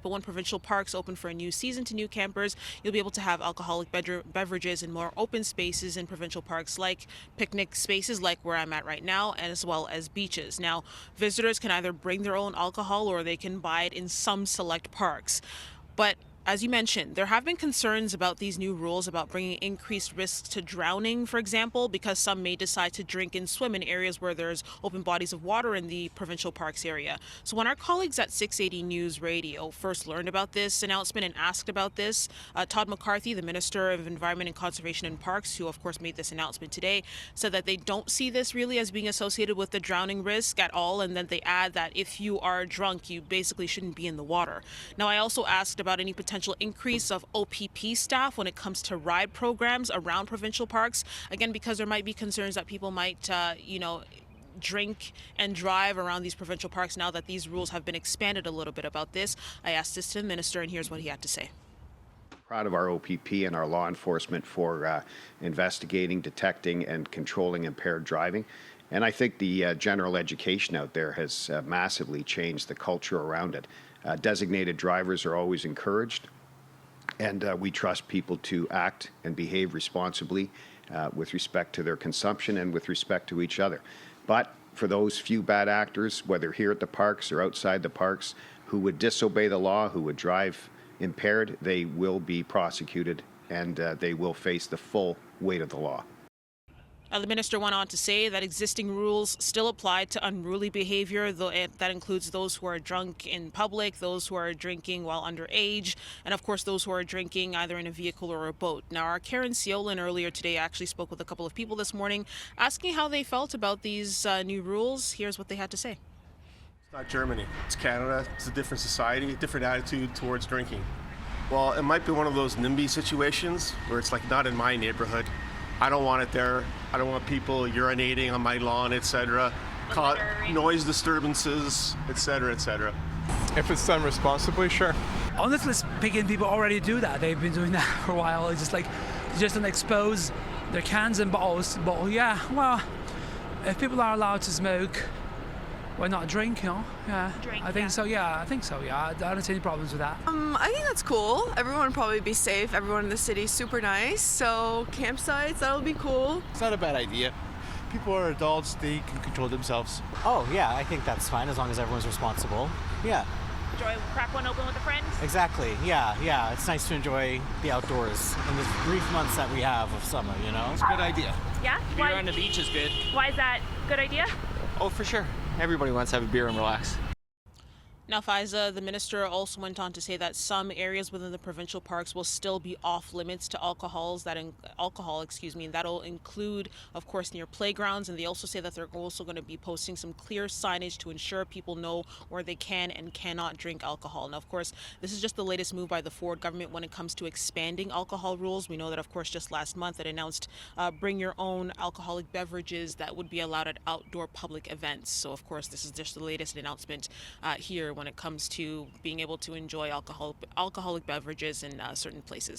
but when provincial parks open for a new season to new campers, you'll be able to have alcoholic beverages in more open spaces in provincial parks, like picnic spaces like where I'm at right now, and as well as beaches. Now, visitors can either bring their own alcohol or they can buy it in some select parks. But as you mentioned, there have been concerns about these new rules about bringing increased risks to drowning, for example, because some may decide to drink and swim in areas where there's open bodies of water in the provincial parks area. So when our colleagues at 680 News Radio first learned about this announcement and asked about this, Todd McCarthy, the Minister of Environment and Conservation and Parks, who of course made this announcement today, said that they don't see this really as being associated with the drowning risk at all, and then they add that if you are drunk, you basically shouldn't be in the water. Now, I also asked about any potential increase of OPP staff when it comes to ride programs around provincial parks. Again, because there might be concerns that people might, drink and drive around these provincial parks now that these rules have been expanded a little bit about this. I asked this to the minister, and here's what he had to say. Proud of our OPP and our law enforcement for investigating, detecting, and controlling impaired driving. And I think the general education out there has massively changed the culture around it. Designated drivers are always encouraged, and we trust people to act and behave responsibly with respect to their consumption and with respect to each other. But for those few bad actors, whether here at the parks or outside the parks, who would disobey the law, who would drive impaired, they will be prosecuted, and they will face the full weight of the law. The minister went on to say that existing rules still apply to unruly behavior, though that includes those who are drunk in public, those who are drinking while underage, and of course those who are drinking either in a vehicle or a boat. Now, our Karen Seolin earlier today actually spoke with a couple of people this morning, asking how they felt about these new rules. Here's what they had to say. It's not Germany, it's Canada. It's a different society, a different attitude towards drinking. Well, it might be one of those NIMBY situations where it's like not in my neighborhood. I don't want it there. I don't want people urinating on my lawn, etc. Noise disturbances, etc., etc. If it's done responsibly, sure. Honestly speaking, people already do that. They've been doing that for a while. It's just don't expose their cans and bottles. But yeah, well, if people are allowed to smoke, why not drink, you know? Yeah, I think so, yeah. I don't see any problems with that. I think that's cool. Everyone will probably be safe. Everyone in the city is super nice. So campsites, that'll be cool. It's not a bad idea. People are adults, they can control themselves. Oh, yeah, I think that's fine as long as everyone's responsible. Yeah. Enjoy, crack one open with a friend? Exactly, yeah. It's nice to enjoy the outdoors in the brief months that we have of summer, you know? It's a good idea. Yeah? Beer on the beach is good. Why is that a good idea? Oh, for sure. Everybody wants to have a beer and relax. Now, Faiza, the minister also went on to say that some areas within the provincial parks will still be off limits to alcohol, and that'll include, of course, near playgrounds. And they also say that they're also going to be posting some clear signage to ensure people know where they can and cannot drink alcohol. Now, of course, this is just the latest move by the Ford government when it comes to expanding alcohol rules. We know that, of course, just last month it announced bring your own alcoholic beverages that would be allowed at outdoor public events. So, of course, this is just the latest announcement here when it comes to being able to enjoy alcoholic beverages in certain places.